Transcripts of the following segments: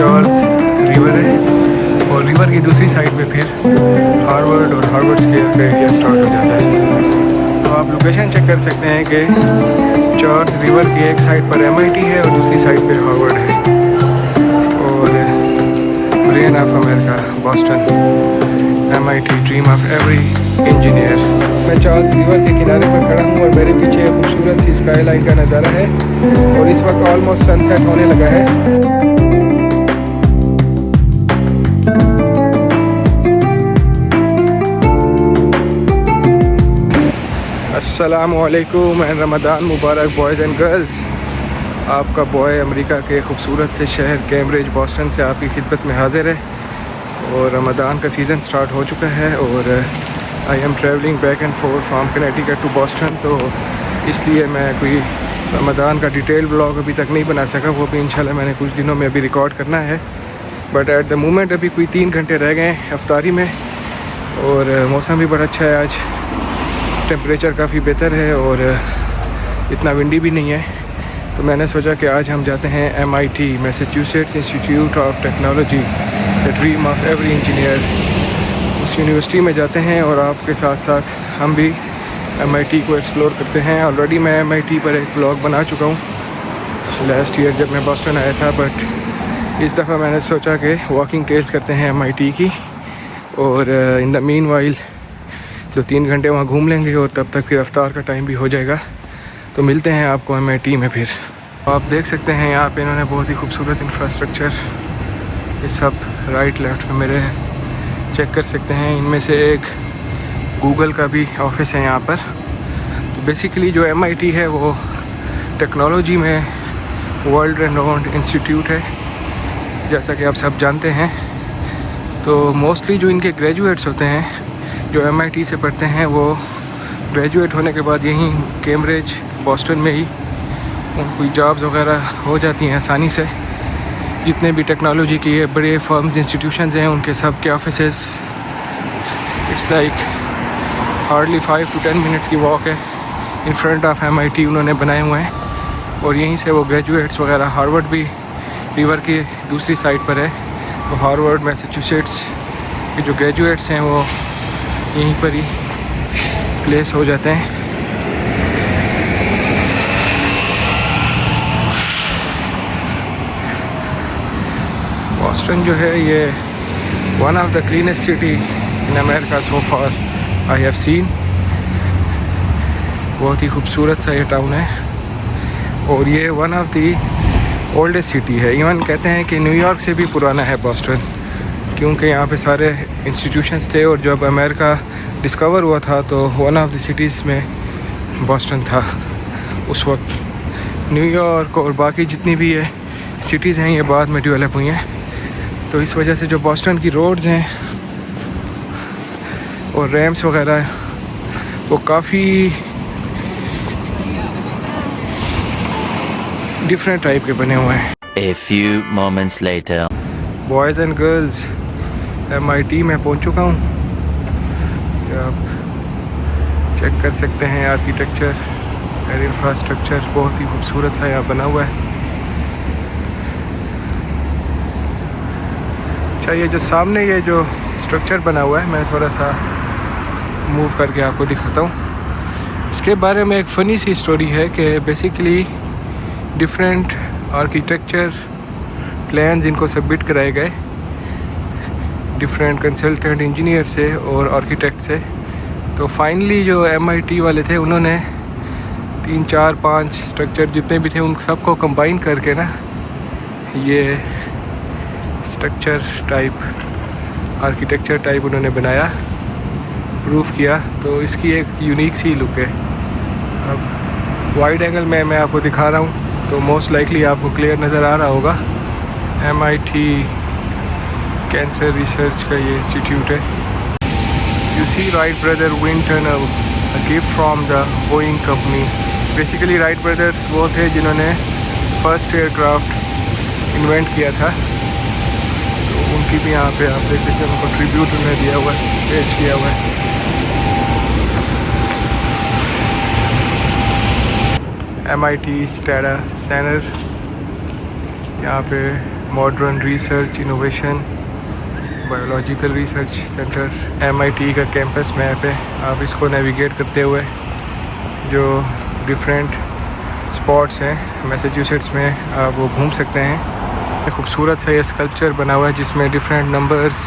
Charles river है और river की दूसरी साइड पे फिर हार्वर्ड और हार्वर्ड स्केयर का एरिया स्टार्ट हो जाता है। तो आप लोकेशन चेक कर सकते हैं कि चार्ल्स रिवर की एक साइड पर MIT है और दूसरी साइड पे हार्वर्ड है और brain of America Boston, MIT dream of every engineer. मैं चार्ल्स रिवर के किनारे पर खड़ा हूँ और मेरे पीछे खूबसूरत सी स्काई लाइन का नज़ारा है और इस वक्त ऑलमोस्ट सनसेट होने लगा है। अस्सलामुअलैकुम and Ramzan Mubarak boys and girls. आपका बॉय अमेरिका के खूबसूरत से शहर कैम्ब्रिज बॉस्टन से आपकी खिदमत में हाजिर है और रमज़ान का सीज़न स्टार्ट हो चुका है और I am travelling back and forth from Connecticut to Boston. तो इसलिए मैं कोई रमज़ान का डिटेल व्लॉग अभी तक नहीं बना सका, वो भी इंशाल्लाह मैंने कुछ दिनों में अभी रिकॉर्ड करना है। बट एट द मोमेंट अभी कोई 3 घंटे रह गए हैं अफ्तारी में और मौसम भी बड़ा अच्छा है, आज टेम्परेचर काफ़ी बेहतर है और इतना विंडी भी नहीं है। तो मैंने सोचा कि आज हम जाते हैं MIT Massachusetts institute of technology, the dream of every engineer, उस यूनिवर्सिटी में जाते हैं और आपके साथ साथ हम भी MIT को एक्सप्लोर करते हैं। ऑलरेडी मैं MIT पर एक व्लॉग बना चुका हूँ लास्ट ईयर जब मैं बॉस्टन आया था, बट इस दफ़ा मैंने सोचा कि वॉकिंग टेल्स करते हैं MIT की और इन द मीन वाइल 2-3 घंटे वहाँ घूम लेंगे और तब तक फिर अफ्तार का टाइम भी हो जाएगा। तो मिलते हैं आपको MIT में। फिर आप देख सकते हैं यहाँ पे इन्होंने बहुत ही खूबसूरत इंफ्रास्ट्रक्चर, ये सब राइट लेफ्ट में मेरे चेक कर सकते हैं। इनमें से एक गूगल का भी ऑफिस है यहाँ पर। तो बेसिकली जो MIT है वो टेक्नोलॉजी में वर्ल्ड रेनोन्ड इंस्टीट्यूट है, जैसा कि आप सब जानते हैं। तो मोस्टली जो इनके ग्रेजुएट्स होते हैं जो MIT से पढ़ते हैं वो ग्रेजुएट होने के बाद यहीं कैम्ब्रिज बॉस्टन में ही उनको जॉब्स वगैरह हो जाती हैं आसानी से। जितने भी टेक्नोलॉजी के बड़े फर्म्स इंस्टीट्यूशंस हैं उनके सब के offices it's like hardly 5 to 10 minutes की वॉक है इन फ्रंट ऑफ MIT उन्होंने बनाए हुए हैं और यहीं से वो ग्रेजुएट्स वगैरह, हार्वर्ड भी रिवर की दूसरी साइड पर है, तो हार्वर्ड मैसाचुसेट्स के जो ग्रेजुएट्स हैं वो यहीं पर ही प्लेस हो जाते हैं। बॉस्टन जो है ये one of the cleanest city in America so far I have seen. बहुत ही खूबसूरत सा ये टाउन है और ये one of the oldest city है। इवन कहते हैं कि न्यूयॉर्क से भी पुराना है बॉस्टन, क्योंकि यहाँ पे सारे इंस्टीट्यूशंस थे और जब अमेरिका डिस्कवर हुआ था तो वन ऑफ द सिटीज़ में बॉस्टन था उस वक्त। न्यूयॉर्क और बाकी जितनी भी ये सिटीज़ हैं ये बाद में डेवलप हुई हैं। तो इस वजह से जो बॉस्टन की रोड्स हैं और रैम्प्स वगैरह वो काफ़ी डिफरेंट टाइप के बने हुए हैं। A few moments later. Boys and girls, MIT में पहुंच चुका हूँ। आप चेक कर सकते हैं आर्किटेक्चर और इंफ्रास्ट्रक्चर बहुत ही खूबसूरत सा यहाँ बना हुआ है। अच्छा, ये जो सामने ये जो स्ट्रक्चर बना हुआ है मैं थोड़ा सा मूव करके आपको दिखाता हूँ। इसके बारे में एक फ़नी सी स्टोरी है कि बेसिकली डिफरेंट आर्किटेक्चर प्लान्स इनको सबमिट कराए गए डिफरेंट कंसल्टेंट इंजीनियर से और आर्किटेक्ट से। तो फाइनली जो MIT वाले थे उन्होंने 3, 4, 5 स्ट्रक्चर जितने भी थे उन सबको कंबाइन करके ना ये स्ट्रक्चर टाइप, आर्किटेक्चर टाइप उन्होंने बनाया, प्रूफ किया। तो इसकी एक यूनिक सी लुक है। अब वाइड एंगल में मैं आपको दिखा रहा हूँ तो मोस्ट लाइकली आपको क्लियर नज़र आ रहा होगा। MIT कैंसर रिसर्च का ये इंस्टीट्यूट है। You see Wright brother wind tunnel, a gift from the Boeing company. Basically Wright brothers वो थे जिन्होंने फर्स्ट एयरक्राफ्ट इन्वेंट किया था। तो उनकी भी यहाँ पे आप देख सकते हैं, उनको ट्रिब्यूट उन्हें दिया हुआ है, पेश किया हुआ है। MIT स्टेडा सेंटर, यहाँ पे modern research innovation biological research centre MIT का कैंपस मैप है। आप इसको नेविगेट करते हुए जो डिफरेंट स्पॉट्स हैं मैसाचुसेट्स में आप वो घूम सकते हैं। खूबसूरत सा ये स्कल्पचर बना हुआ है जिसमें डिफरेंट नंबर्स,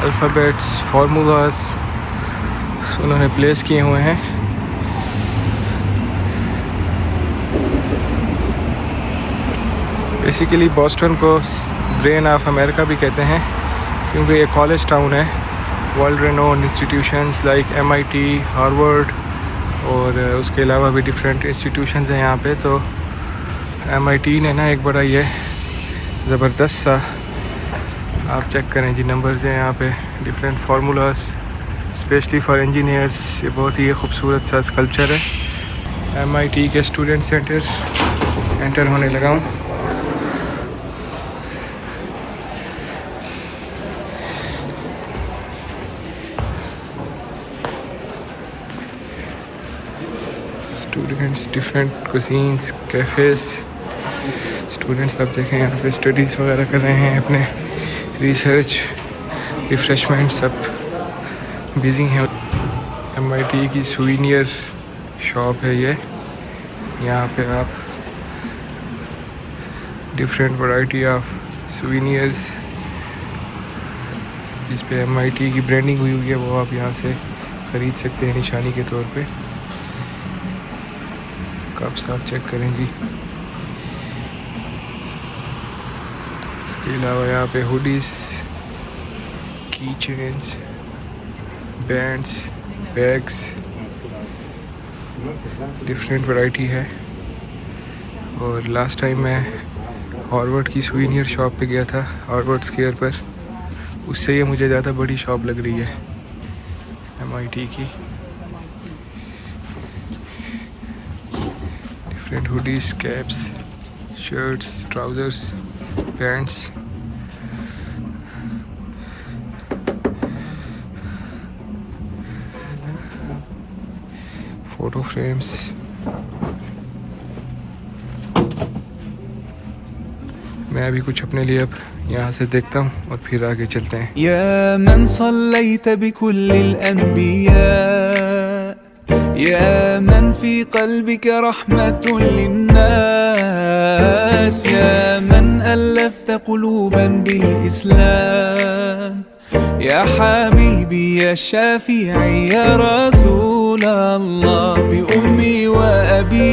अल्फ़ाबेट्स, फार्मूलास उन्होंने प्लेस किए हुए हैं। बेसिकली बॉस्टन को ब्रेन ऑफ अमेरिका भी कहते हैं क्योंकि ये कॉलेज टाउन है। World renowned institutions like MIT, Harvard और उसके अलावा भी डिफरेंट इंस्टीट्यूशंस हैं यहाँ पे। तो MIT ने ना एक बड़ा ये ज़बरदस्त सा, आप चेक करें जी, नंबर्स हैं यहाँ पे, different formulas specially for engineers. ये बहुत ही खूबसूरत सा स्कल्पचर है। MIT के स्टूडेंट सेंटर एंटर होने लगा हूँ। Students, different cuisines, cafes, students आप देखें यहाँ पे स्टडीज़ वगैरह कर रहे हैं, अपने रिसर्च, रिफ्रेशमेंट सब बिज़ी हैं। MIT की सुवीनियर शॉप है ये। यहाँ पे आप डिफरेंट वैरायटी ऑफ सुवीनियर्स जिस पे MIT की ब्रांडिंग हुई है वो आप यहाँ से ख़रीद सकते हैं निशानी के तौर पे। कप्स आप चेक करें जी। इसके अलावा यहाँ पे हुडीज़, की chains, bands, bags, different variety है। और लास्ट टाइम मैं हार्वर्ड की सुवीनियर शॉप पे गया था, हार्वर्ड स्क्वायर पर, उससे ये मुझे ज़्यादा बड़ी शॉप लग रही है MIT की। Different hoodies, caps, shirts, trousers, pants, photo frames. मैं अभी कुछ अपने लिए अब यहाँ से देखता हूँ और फिर आगे चलते हैं। या मन सल्लैत बिकुल्लिल अन्बिया या मन फी क़ल्बिका रहमतुन लिन्नास या मन अल्लफ्त क़ुलूबन बिल इस्लाम या हबीबी या शाफिई या रसूल अल्लाह बि उम्मी व अबी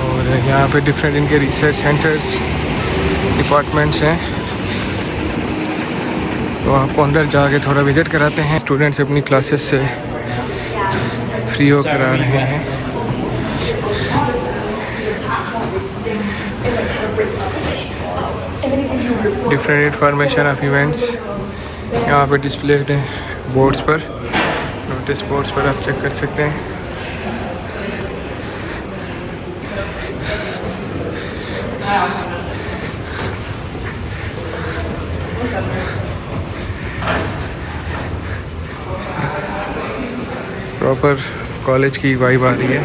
और यहाँ पे डिफरेंट इनके रिसर्च सेंटर्स, डिपार्टमेंट्स हैं, तो आपको अंदर जाके थोड़ा विज़िट कराते हैं। स्टूडेंट्स अपनी क्लासेस से फ्री होकर आ रहे हैं। डिफरेंट इंफॉर्मेशन ऑफ इवेंट्स यहाँ पे डिस्प्लेड हैं बोर्ड्स पर, नोटिस बोर्ड्स पर आप चेक कर सकते हैं। प्रॉपर कॉलेज की वाइब आ रही है।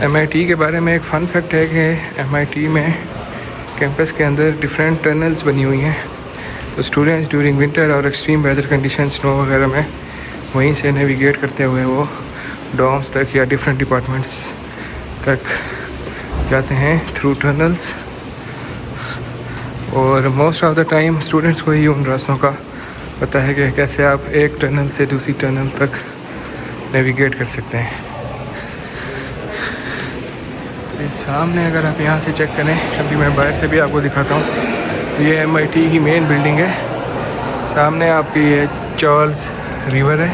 MIT के बारे में एक फ़न फैक्ट है कि MIT में कैंपस के अंदर डिफरेंट टनल्स बनी हुई हैं, तो स्टूडेंट्स ड्यूरिंग विंटर और एक्सट्रीम वेदर कंडीशन, स्नो वगैरह में वहीं से नेविगेट करते हुए वो डॉम्स तक या डिफरेंट डिपार्टमेंट्स तक जाते हैं थ्रू टनल्स। और most of the time students को ही उन रास्तों का पता है कि कैसे आप एक टनल से दूसरी टनल तक नेविगेट कर सकते हैं। सामने अगर आप यहाँ से चेक करें, अभी मैं बाहर से भी आपको दिखाता हूँ, ये MIT की मेन बिल्डिंग है। सामने आपकी ये चार्ल्स रिवर है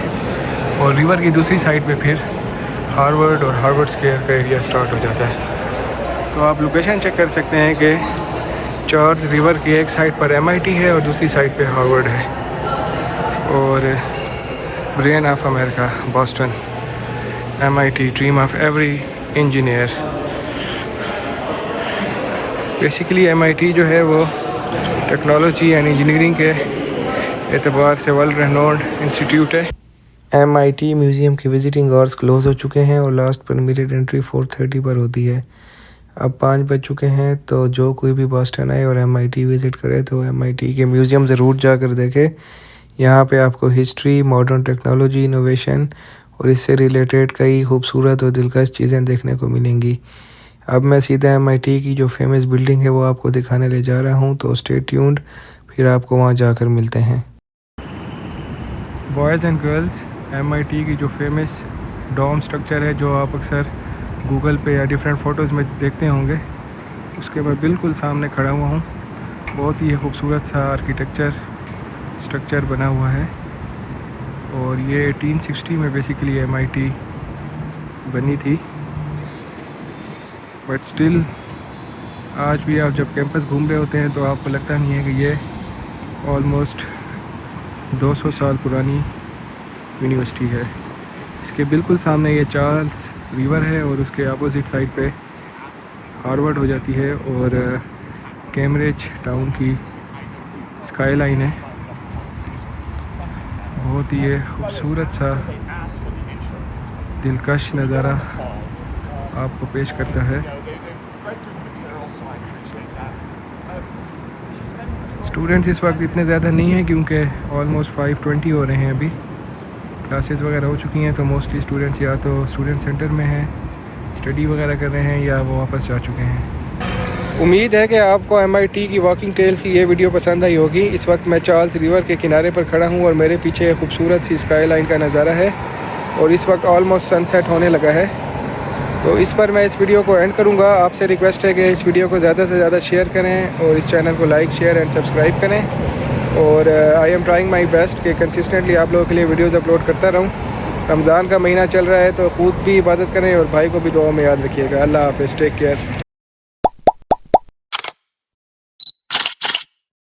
और रिवर की दूसरी साइड पे फिर हार्वर्ड और हार्वर्ड स्क्वायर का एरिया स्टार्ट हो जाता है। तो आप लोकेशन चेक कर सकते हैं कि चार्ल्स रिवर की एक साइड पर MIT है और दूसरी साइड पे हार्वर्ड है। और brain of America Boston, MIT dream of every engineer. Basically MIT जो है वो टेक्नोलॉजी एंड इंजीनियरिंग के एतबार से वर्ल्ड रेनोन्ड इंस्टीट्यूट है। MIT म्यूज़ियम के विज़िटिंग आवर्स क्लोज़ हो चुके हैं और लास्ट परमिटेड एंट्री 4:30 पर होती है। अब 5 बज चुके हैं, तो जो कोई भी बॉस्टन आए और MIT विज़िट करे तो MIT के म्यूज़ियम ज़रूर जाकर देखे। यहाँ पे आपको हिस्ट्री, मॉडर्न टेक्नोलॉजी, इनोवेशन और इससे रिलेटेड कई खूबसूरत और दिलकश चीज़ें देखने को मिलेंगी। अब मैं सीधा MIT की जो फेमस बिल्डिंग है वो आपको दिखाने ले जा रहा हूँ, तो स्टे ट्यून्ड, फिर आपको वहाँ जाकर मिलते हैं। बॉयज़ एंड गर्ल्स, MIT की जो फेमस डोम स्ट्रक्चर है जो आप अक्सर गूगल पे या डिफरेंट फ़ोटोज़ में देखते होंगे, उसके मैं बिल्कुल सामने खड़ा हुआ हूँ। बहुत ही खूबसूरत सा आर्किटेक्चर स्ट्रक्चर बना हुआ है और ये 1860 में बेसिकली MIT बनी थी। बट स्टिल आज भी आप जब कैंपस घूम रहे होते हैं तो आपको लगता नहीं है कि ये ऑलमोस्ट 200 साल पुरानी यूनिवर्सिटी है। इसके बिल्कुल सामने ये चार्ल्स रिवर है और उसके अपोजिट साइड पे हार्वर्ड हो जाती है और कैम्ब्रिज टाउन की स्काई लाइन है। बहुत ही खूबसूरत सा दिलकश नज़ारा आपको पेश करता है। स्टूडेंट्स इस वक्त इतने ज़्यादा नहीं हैं क्योंकि ऑलमोस्ट 5:20 हो रहे हैं। अभी क्लासेस वगैरह हो चुकी हैं, तो मोस्टली स्टूडेंट्स या तो स्टूडेंट सेंटर में हैं, स्टडी वगैरह कर रहे हैं, या वो वापस जा चुके हैं। उम्मीद है कि आपको MIT की वॉकिंग ट्रेल्स की ये वीडियो पसंद आई होगी। इस वक्त मैं चार्ल्स रिवर के किनारे पर खड़ा हूँ और मेरे पीछे खूबसूरत सी स्काई लाइन का नज़ारा है और इस वक्त ऑलमोस्ट सनसेट होने लगा है। तो इस पर मैं इस वीडियो को एंड करूँगा। आपसे रिक्वेस्ट है कि इस वीडियो को ज़्यादा से ज़्यादा शेयर करें और इस चैनल को लाइक, शेयर एंड सब्सक्राइब करें। और I am trying my best कि कंसिस्टेंटली आप लोगों के लिए वीडियोज़ अपलोड करता रहूँ। रमज़ान का महीना चल रहा है तो ख़ुद भी इबादत करें और भाई को भी दुआ में याद रखिएगा। अल्लाह हाफ़िज़, टेक केयर।